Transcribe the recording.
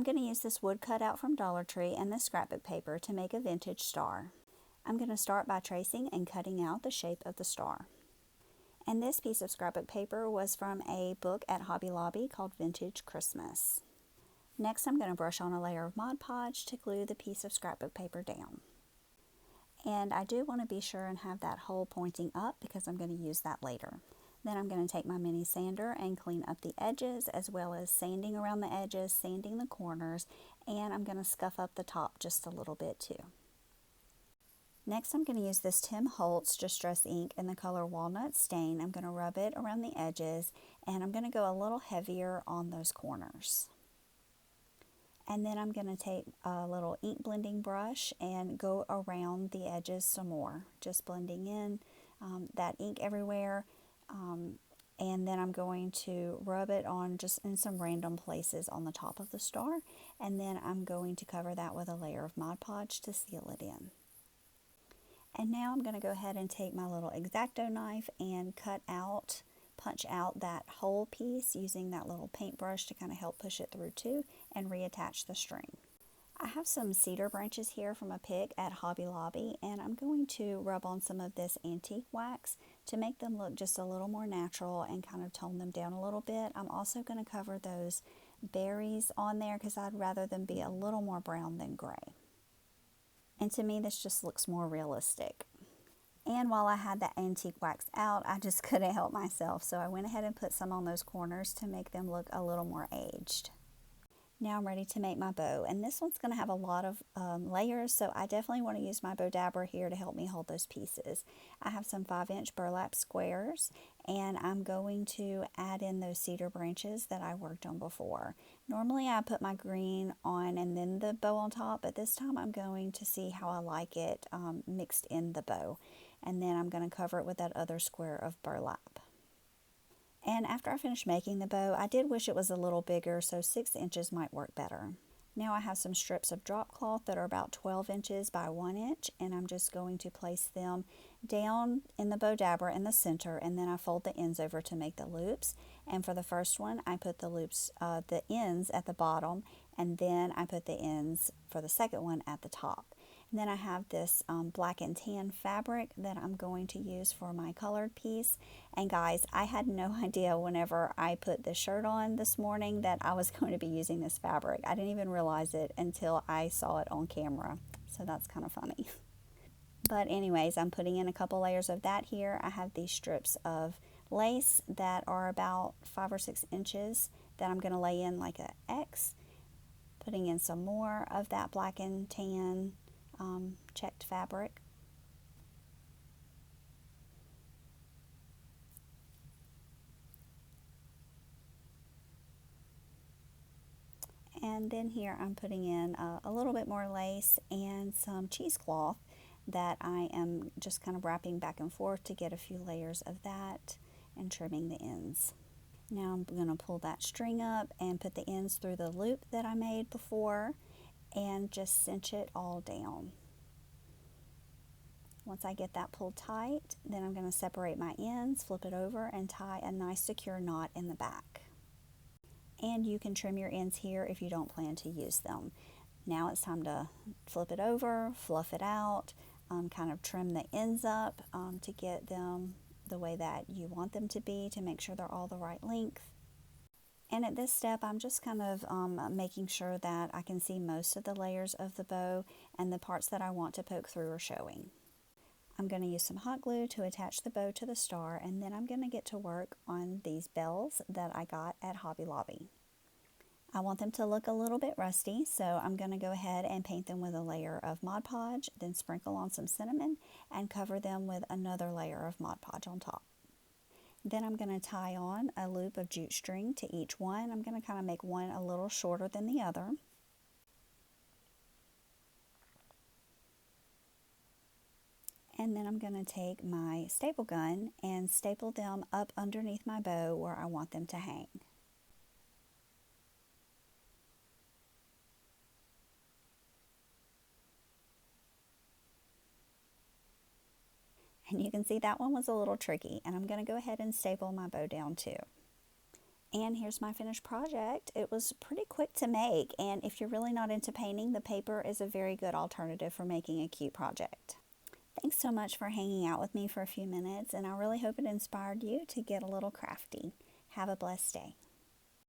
I'm going to use this wood cutout from Dollar Tree and this scrapbook paper to make a vintage star. I'm going to start by tracing and cutting out the shape of the star. And this piece of scrapbook paper was from a book at Hobby Lobby called Vintage Christmas. Next, I'm going to brush on a layer of Mod Podge to glue the piece of scrapbook paper down. And I do want to be sure and have that hole pointing up because I'm going to use that later. Then I'm going to take my mini sander and clean up the edges, as well as sanding around the edges, sanding the corners, and I'm going to scuff up the top just a little bit too. Next, I'm going to use this Tim Holtz Distress ink in the color Walnut Stain. I'm going to rub it around the edges, and I'm going to go a little heavier on those corners. And then I'm going to take a little ink blending brush and go around the edges some more, just blending in that ink everywhere. And then I'm going to rub it on just in some random places on the top of the star, and then I'm going to cover that with a layer of Mod Podge to seal it in. And now I'm going to go ahead and take my little X-Acto knife and punch out that whole piece using that little paintbrush to kind of help push it through too, and reattach the string. I have some cedar branches here from a pick at Hobby Lobby, and I'm going to rub on some of this antique wax to make them look just a little more natural and kind of tone them down a little bit. I'm also going to cover those berries on there because I'd rather them be a little more brown than gray. And to me, this just looks more realistic. And while I had that antique wax out, I just couldn't help myself, so I went ahead and put some on those corners to make them look a little more aged. Now I'm ready to make my bow, and this one's going to have a lot of layers, so I definitely want to use my bow dabber here to help me hold those pieces. I have some 5-inch burlap squares, and I'm going to add in those cedar branches that I worked on before. Normally I put my green on and then the bow on top, but this time I'm going to see how I like it mixed in the bow, and then I'm going to cover it with that other square of burlap. And after I finished making the bow, I did wish it was a little bigger, so 6 inches might work better. Now I have some strips of drop cloth that are about 12 inches by 1 inch, and I'm just going to place them down in the bow dabber in the center, and then I fold the ends over to make the loops. And for the first one, I put the ends at the bottom, and then I put the ends for the second one at the top. And then I have this black and tan fabric that I'm going to use for my colored piece. And guys, I had no idea whenever I put this shirt on this morning that I was going to be using this fabric. I didn't even realize it until I saw it on camera. So that's kind of funny. But anyways, I'm putting in a couple layers of that here. I have these strips of lace that are about 5 or 6 inches that I'm going to lay in like an X. Putting in some more of that black and tan checked fabric. And then here I'm putting in a little bit more lace and some cheesecloth that I am just kind of wrapping back and forth to get a few layers of that and trimming the ends. Now I'm going to pull that string up and put the ends through the loop that I made before and just cinch it all down. Once I get that pulled tight, then I'm going to separate my ends, flip it over, and tie a nice secure knot in the back. And you can trim your ends here if you don't plan to use them. Now it's time to flip it over, fluff it out, kind of trim the ends up to get them the way that you want them to be, to make sure they're all the right length. And at this step, I'm just kind of making sure that I can see most of the layers of the bow, and the parts that I want to poke through are showing. I'm going to use some hot glue to attach the bow to the star, and then I'm going to get to work on these bells that I got at Hobby Lobby. I want them to look a little bit rusty, so I'm going to go ahead and paint them with a layer of Mod Podge, then sprinkle on some cinnamon and cover them with another layer of Mod Podge on top. Then I'm going to tie on a loop of jute string to each one. I'm going to kind of make one a little shorter than the other. And then I'm going to take my staple gun and staple them up underneath my bow where I want them to hang. And you can see that one was a little tricky, and I'm going to go ahead and staple my bow down too. And here's my finished project. It was pretty quick to make, and if you're really not into painting, the paper is a very good alternative for making a cute project. Thanks so much for hanging out with me for a few minutes, and I really hope it inspired you to get a little crafty. Have a blessed day.